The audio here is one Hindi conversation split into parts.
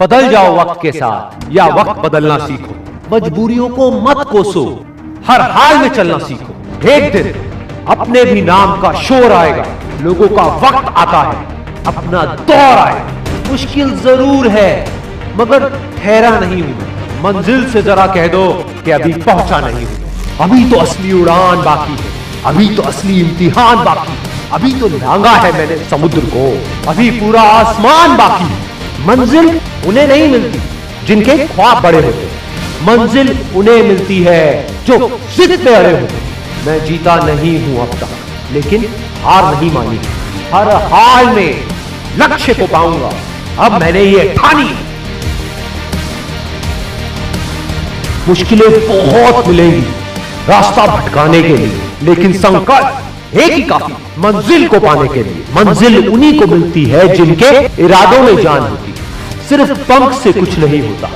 बदल जाओ वक्त के साथ या वक्त बदलना सीखो। मजबूरियों को मत कोसो, हर हाल में चलना सीखो। एक दिन अपने भी नाम का शोर आएगा, लोगों का वक्त आता है, अपना दौर आएगा। मुश्किल जरूर है मगर ठहरा नहीं हूं। मंजिल से जरा कह दो कि अभी पहुंचा नहीं हूं। अभी तो असली उड़ान बाकी है, अभी तो असली इम्तिहान बाकी है, अभी तो लांगा है मैंने समुद्र को, अभी पूरा आसमान बाकी है। मंजिल उन्हें नहीं मिलती जिनके ख्वाब बड़े होते, मंजिल उन्हें मिलती है जो जिद पे अड़े होते। मैं जीता नहीं हूं अब तक, लेकिन हार नहीं मानी। हर हाल में लक्ष्य को पाऊंगा, अब मैंने ये ठानी। मुश्किलें बहुत मिलेंगी रास्ता भटकाने के लिए, लेकिन संकल्प एक ही काफी मंजिल को पाने के लिए। मंजिल उन्हीं को मिलती है जिनके इरादों में जान होती है। सिर्फ पंख से कुछ नहीं होता,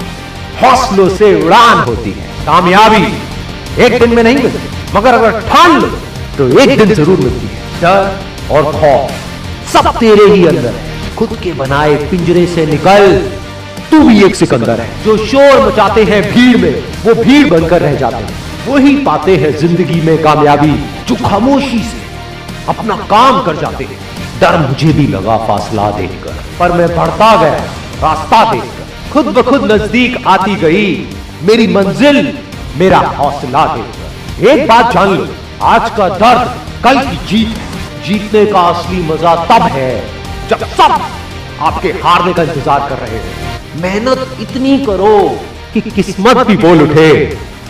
हौसलों से उड़ान होती है। कामयाबी एक दिन में नहीं मिलती, मगर अगर ठान लो तो एक दिन जरूर मिलती है। डर और खौफ सब तेरे ही अंदर है। खुद के बनाए पिंजरे से निकल, तू भी एक सिकंदर है। जो शोर मचाते हैं भीड़ में, वो भीड़ बनकर रह जाते हैं। वही पाते हैं जिंदगी में कामयाबी जो खामोशी से अपना काम कर जाते हैं। डर मुझे भी लगा फासला देखकर, पर मैं बढ़ता गया रास्ता देखकर। खुद ब खुद नजदीक आती गई मेरी मंजिल, मेरा हौसला देखकर। एक बात जान लो, आज का दर्द कल की जीत है। जीतने का असली मजा तब है जब सब आपके हारने का इंतजार कर रहे हैं। मेहनत इतनी करो कि किस्मत भी बोल उठे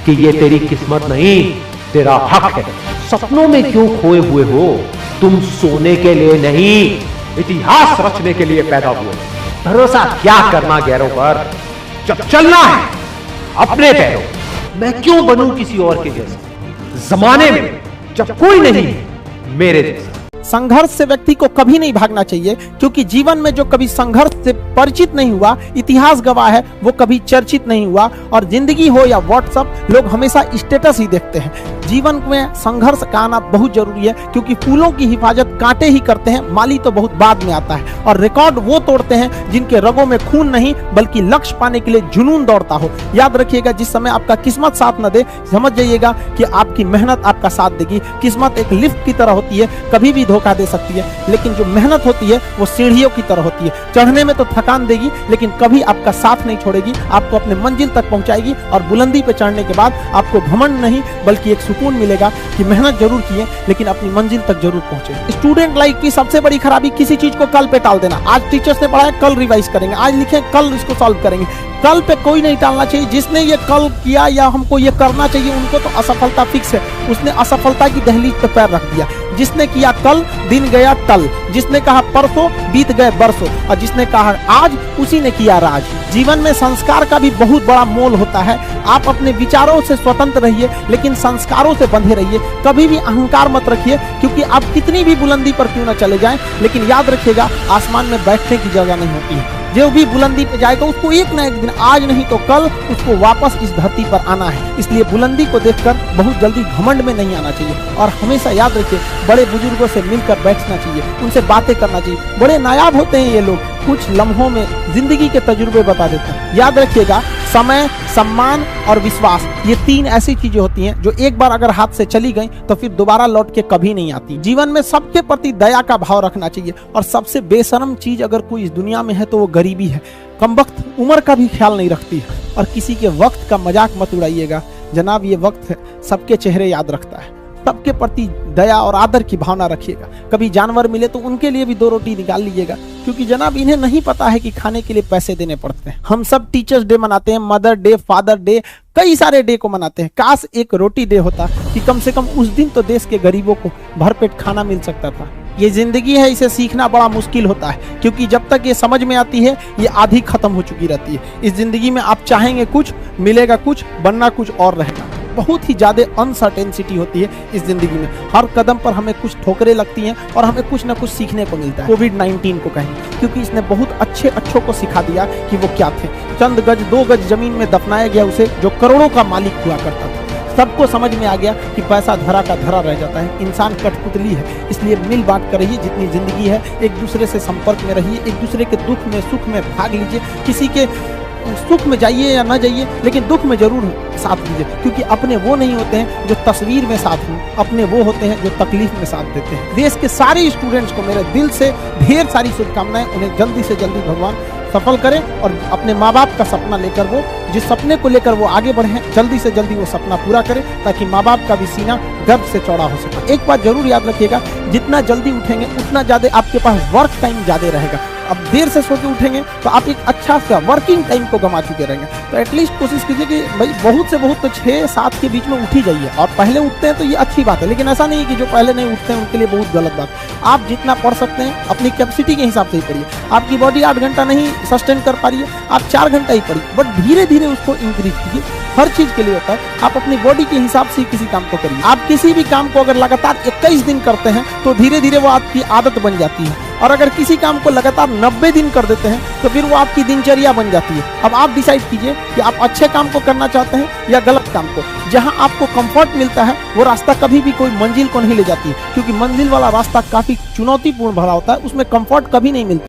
कि ये तेरी किस्मत नहीं, तेरा हक है। सपनों में क्यों खोए हुए हो? तुम सोने के लिए नहीं, इतिहास रचने के लिए पैदा हुए। भरोसा क्या करना गैरों पर, जब चलना है अपने पैरों। मैं क्यों बनूं किसी और के जैसा जमाने में जब कोई नहीं है मेरे जैसा। संघर्ष से व्यक्ति को कभी नहीं भागना चाहिए, क्योंकि जीवन में जो कभी संघर्ष से परिचित नहीं हुआ, इतिहास गवाह है, वो कभी चर्चित नहीं हुआ। और जिंदगी हो या व्हाट्सएप, लोग हमेशा स्टेटस ही देखते हैं। जीवन में संघर्ष का आना बहुत जरूरी है, क्योंकि फूलों की हिफाजत कांटे ही करते हैं, माली तो बहुत बाद में आता है। और रिकॉर्ड वो तोड़ते हैं जिनके रगों में खून नहीं, बल्कि लक्ष्य पाने के लिए जुनून दौड़ता हो। याद रखिएगा, जिस समय आपका किस्मत साथ न दे, समझ जाइएगा कि आपकी मेहनत आपका साथ देगी। किस्मत एक लिफ्ट की तरह होती है, कभी भी धोखा दे सकती है, लेकिन जो मेहनत होती है वो सीढ़ियों की तरह होती है। चढ़ने में तो थकान देगी, लेकिन कभी आपका साथ नहीं छोड़ेगी, आपको अपने मंजिल तक पहुंचाएगी। और बुलंदी पे चढ़ने के बाद आपको घमंड नहीं, बल्कि एक सुकून मिलेगा कि मेहनत जरूर किए, लेकिन अपनी मंजिल तक जरूर पहुंचे। स्टूडेंट लाइफ की सबसे बड़ी खराबी किसी चीज को कल पे टाल देना। आज टीचर्स ने पढ़ाया, कल रिवाइज करेंगे, आज लिखे, कल इसको सॉल्व करेंगे। कल पे कोई नहीं टालना चाहिए। जिसने ये कल किया या हमको ये करना चाहिए, उनको तो असफलता फिक्स है। उसने असफलता की दहलीज पे पैर रख दिया। जिसने किया कल, दिन गया टल। जिसने कहा परसों, बीत गए बरसों। और जिसने कहा आज, उसी ने किया राज। जीवन में संस्कार का भी बहुत बड़ा मोल होता है। आप अपने विचारों से स्वतंत्र रहिए, लेकिन संस्कारों से बंधे रहिए। कभी भी अहंकार मत रखिए, क्योंकि आप कितनी भी बुलंदी पर क्यों न चले जाएं, लेकिन याद रखिएगा, आसमान में बैठने की जगह नहीं होती है। जो भी बुलंदी पे जाएगा, उसको एक ना एक दिन, आज नहीं तो कल, उसको वापस इस धरती पर आना है। इसलिए बुलंदी को देखकर बहुत जल्दी घमंड में नहीं आना चाहिए। और हमेशा याद रखिए, बड़े बुजुर्गों से मिलकर बैठना चाहिए, उनसे बातें करना चाहिए। बड़े नायाब होते हैं ये लोग, कुछ लम्हों में जिंदगी के तजुर्बे बता देते हैं। याद रखिएगा, समय, सम्मान और विश्वास, ये तीन ऐसी चीजें होती हैं जो एक बार अगर हाथ से चली गई तो फिर दोबारा लौट के कभी नहीं आती। जीवन में सबके प्रति दया का भाव रखना चाहिए। और सबसे बेशरम चीज अगर कोई इस दुनिया में है तो वो गरीबी है। कमबख्त उम्र का भी ख्याल नहीं रखती है। और किसी के वक्त का मजाक मत उड़ाइएगा जनाब, ये वक्त है सबके चेहरे याद रखता है। सबके प्रति दया और आदर की भावना रखिएगा। कभी जानवर मिले तो उनके लिए भी 2 रोटी निकाल लीजिएगा, क्योंकि जनाब इन्हें नहीं पता है कि खाने के लिए पैसे देने पड़ते हैं। हम सब टीचर्स डे मनाते हैं, मदर डे, फादर डे, कई सारे डे को मनाते हैं। काश एक रोटी डे होता कि कम से कम उस दिन तो देश के गरीबों को भरपेट खाना मिल सकता था। ये जिंदगी है, इसे सीखना बड़ा मुश्किल होता है, क्योंकि जब तक ये समझ में आती है, ये आधी खत्म हो चुकी रहती है। इस जिंदगी में आप चाहेंगे कुछ, मिलेगा कुछ, बनना कुछ और रहेगा। बहुत ही ज्यादा अनसर्टेनिटी होती है इस जिंदगी में। हर कदम पर हमें कुछ ठोकरें लगती हैं और हमें कुछ ना कुछ सीखने को मिलता है। कोविड-19 को कहें, क्योंकि इसने बहुत अच्छों को सिखा दिया कि वो क्या थे। चंद गज 2 गज जमीन में दफनाया गया उसे, जो करोड़ों का मालिक हुआ करता था। सबको समझ में आ गया कि पैसा धरा का धरा रह जाता है, इंसान कठपुतली है। इसलिए मिल बांट कर रहिए, जितनी जिंदगी है एक दूसरे से संपर्क में रहिए, एक दूसरे के दुख में सुख में भाग लीजिए। किसी के सुख में जाइए या ना जाइए, लेकिन दुख में जरूर साथ दीजिए, क्योंकि अपने वो नहीं होते हैं जो तस्वीर में साथ हों, अपने वो होते हैं जो तकलीफ में साथ देते हैं। देश के सारे स्टूडेंट्स को मेरे दिल से ढेर सारी शुभकामनाएं। उन्हें जल्दी से जल्दी भगवान सफल करें और अपने माँ बाप का सपना लेकर वो जिस सपने को लेकर वो आगे बढ़े, जल्दी से जल्दी वो सपना पूरा करें, ताकि माँ बाप का भी सीना गर्व से चौड़ा हो सके। एक बात जरूर याद रखिएगा, जितना जल्दी उठेंगे उतना ज्यादा आपके पास वर्क टाइम ज्यादा रहेगा। अब देर से सो के उठेंगे तो आप एक अच्छा सा वर्किंग टाइम को गंवा चुके रहेंगे। तो एटलीस्ट कोशिश कीजिए कि भाई बहुत से बहुत तो 6-7 के बीच में उठ ही जाइए। और पहले उठते हैं तो ये अच्छी बात है, लेकिन ऐसा नहीं है कि जो पहले नहीं उठते हैं उनके लिए बहुत गलत बात। आप जितना पढ़ सकते हैं अपनी कैपेसिटी के हिसाब से ही पढ़िए। आपकी बॉडी 8 घंटा नहीं सस्टेन कर पा रही है, आप 4 घंटा ही पढ़िए, बट धीरे धीरे उसको इंक्रीज कीजिए। हर चीज के लिए होता है, आप अपनी बॉडी के हिसाब से किसी काम को करिए। आप किसी भी काम को अगर लगातार 21 दिन करते हैं तो धीरे धीरे वो आपकी आदत बन जाती है, और अगर किसी काम को लगातार 90 दिन कर देते हैं तो फिर वो आपकी दिनचर्या बन जाती है। अब आप डिसाइड कीजिए कि आप अच्छे काम को करना चाहते हैं या गलत काम को। जहां आपको कंफर्ट मिलता है वो रास्ता कभी भी कोई मंजिल को नहीं ले जाती है, क्योंकि मंजिल वाला रास्ता काफी चुनौतीपूर्ण भरा होता है, उसमें कंफर्ट कभी नहीं मिलता।